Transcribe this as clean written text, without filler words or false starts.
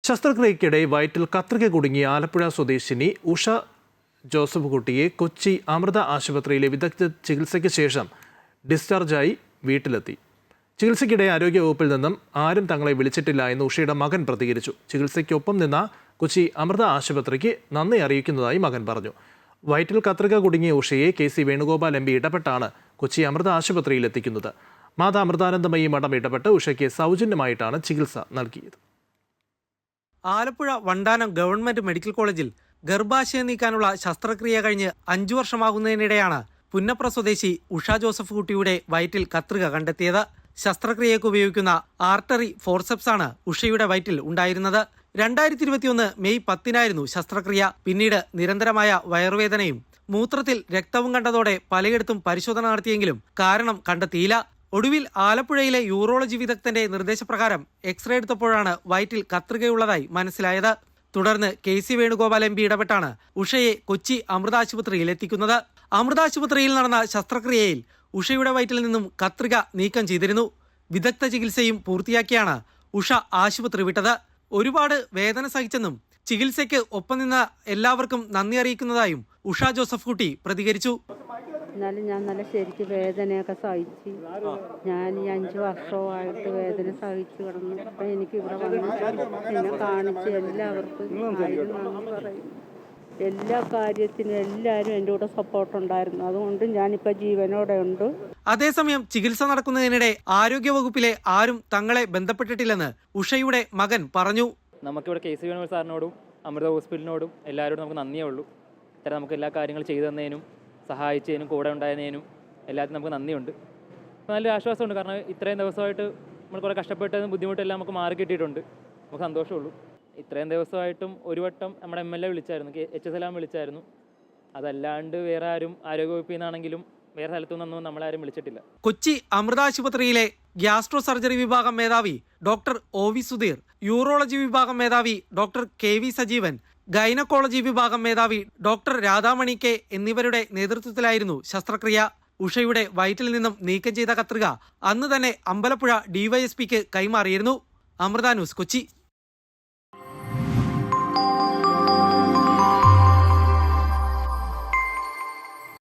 ശസ്ത്രക്രിയയ്ക്കിടെ വയറ്റിൽ കത്രിക കുടുങ്ങിയ ആലപ്പുഴ സ്വദേശിനി ഉഷ ജോസഫ് കുട്ടിയെ കൊച്ചി അമൃത ആശുപത്രിയിലെ വിദഗ്ധ ചികിത്സയ്ക്ക് ശേഷം ഡിസ്ചാർജായി വീട്ടിലെത്തി. ചികിത്സയ്ക്കിടെ ആരോഗ്യവകുപ്പിൽ നിന്നും ആരും തങ്ങളെ വിളിച്ചിട്ടില്ല എന്ന് ഉഷയുടെ മകൻ പ്രതികരിച്ചു. ചികിത്സയ്ക്കൊപ്പം നിന്ന കൊച്ചി അമൃത ആശുപത്രിക്ക് നന്ദി അറിയിക്കുന്നതായി മകൻ പറഞ്ഞു. വയറ്റിൽ കത്രിക കുടുങ്ങിയ ഉഷയെ KC വേണുഗോപാൽ MP ഇടപെട്ടാണ് കൊച്ചി അമൃത ആശുപത്രിയിൽ എത്തിക്കുന്നത്. മാതാ അമൃതാനന്ദമയി മഠം ഇടപെട്ട് ഉഷയ്ക്ക് സൗജന്യമായിട്ടാണ് ചികിത്സ നൽകിയത്. ആലപ്പുഴ വണ്ടാനം ഗവൺമെന്റ് മെഡിക്കൽ കോളേജിൽ ഗർഭാശയം നീക്കാനുള്ള ശസ്ത്രക്രിയ കഴിഞ്ഞ് 5 വർഷമാകുന്നതിനിടെയാണ് പുന്നപ്ര സ്വദേശി ഉഷ ജോസഫ് കുട്ടിയുടെ വയറ്റിൽ കത്രിക കണ്ടെത്തിയത്. ശസ്ത്രക്രിയയ്ക്ക് ഉപയോഗിക്കുന്ന ആർട്ടറി ഫോർസെപ്സ് ആണ് ഉഷയുടെ വയറ്റിൽ ഉണ്ടായിരുന്നത്. 2021 മെയ് 10-നായിരുന്നു ശസ്ത്രക്രിയ. പിന്നീട് നിരന്തരമായ വയറുവേദനയും മൂത്രത്തിൽ രക്തവും കണ്ടതോടെ പലയിടത്തും പരിശോധന നടത്തിയെങ്കിലും കാരണം കണ്ടെത്തിയില്ല. ഒടുവിൽ ആലപ്പുഴയിലെ യൂറോളജി വിദഗ്ധന്റെ നിർദ്ദേശപ്രകാരം എക്സ്റേ എടുത്തപ്പോഴാണ് വയറ്റിൽ കത്രികയുള്ളതായി മനസ്സിലായത്. തുടർന്ന് KC വേണുഗോപാൽ MP ഇടപെട്ടാണ് ഉഷയെ കൊച്ചി അമൃത ആശുപത്രിയിൽ എത്തിക്കുന്നത്. അമൃത ആശുപത്രിയിൽ നടന്ന ശസ്ത്രക്രിയയിൽ ഉഷയുടെ വയറ്റിൽ നിന്നും കത്രിക നീക്കം ചെയ്തിരുന്നു. വിദഗ്ധ ചികിത്സയും പൂർത്തിയാക്കിയാണ് ഉഷ ആശുപത്രി വിട്ടത്. ഒരുപാട് വേദന സഹിച്ചെന്നും ചികിത്സയ്ക്ക് ഒപ്പം നിന്ന എല്ലാവർക്കും നന്ദി അറിയിക്കുന്നതായും ഉഷ ജോസഫ് കുട്ടി പ്രതികരിച്ചു. എന്നാലും ഞാൻ നല്ല ശരിക്കും വേദനയൊക്കെ സഹിച്ച് ഞാൻ ഈ 5 വർഷമായിട്ട് വേദന സഹിച്ചു കിടന്നു. അപ്പം എനിക്ക് ഇവിടെ വന്ന് എന്നെ കാണിച്ച് എല്ലാവർക്കും നന്ദി പറയും. എല്ലാ കാര്യത്തിനും എല്ലാവരും എൻ്റെ കൂടെ സപ്പോർട്ടുണ്ടായിരുന്നു. അതുകൊണ്ട് ഞാനിപ്പോൾ ജീവനോടെ ഉണ്ട്. അതേസമയം ചികിത്സ നടക്കുന്നതിനിടെ ആരോഗ്യവകുപ്പിലെ ആരും തങ്ങളെ ബന്ധപ്പെട്ടിട്ടില്ലെന്ന് ഉഷയുടെ മകൻ പറഞ്ഞു. നമുക്കിവിടെ KC വേണുഗോപാൽ സാറിനോടും അമൃത ഹോസ്പിറ്റലിനോടും എല്ലാവരോടും നമുക്ക് നന്ദിയേ ഉള്ളൂ. ഇത്തരം നമുക്ക് എല്ലാ കാര്യങ്ങളും ചെയ്തു തന്നതിനും സഹായിച്ചതിനും കൂടെ ഉണ്ടായതിനും എല്ലാത്തിനും നമുക്ക് നന്ദിയുണ്ട്. അപ്പോൾ നല്ലൊരു ആശ്വാസമുണ്ട്. കാരണം ഇത്രയും ദിവസമായിട്ട് നമ്മൾ കുറേ കഷ്ടപ്പെട്ടതും ബുദ്ധിമുട്ടെല്ലാം നമുക്ക് മാറി കിട്ടിയിട്ടുണ്ട്. നമുക്ക് സന്തോഷമുള്ളൂ. ഇത്രയും ദിവസമായിട്ടും ഒരു വട്ടം നമ്മുടെ MLA വിളിച്ചായിരുന്നു, H സലാം വിളിച്ചായിരുന്നു. അതല്ലാണ്ട് വേറെ ആരും ആരോഗ്യവകുപ്പിൽ നിന്നാണെങ്കിലും വേറെ സ്ഥലത്തുനിന്നൊന്നും നമ്മളാരും വിളിച്ചിട്ടില്ല. കൊച്ചി അമൃത ആശുപത്രിയിലെ ഗ്യാസ്ട്രോ സർജറി വിഭാഗം മേധാവി ഡോക്ടർ OV സുധീർ, യൂറോളജി വിഭാഗം മേധാവി ഡോക്ടർ KV സജീവൻ, ഗൈനക്കോളജി വിഭാഗം മേധാവി ഡോക്ടർ രാധാമണി K എന്നിവരുടെ നേതൃത്വത്തിലായിരുന്നു ശസ്ത്രക്രിയ. ഉഷയുടെ വയറ്റിൽ നിന്നും നീക്കം ചെയ്ത കത്രിക അന്ന് തന്നെ അമ്പലപ്പുഴ DYSPക്ക് കൈമാറിയിരുന്നു. അമൃത ന്യൂസ്, കൊച്ചി.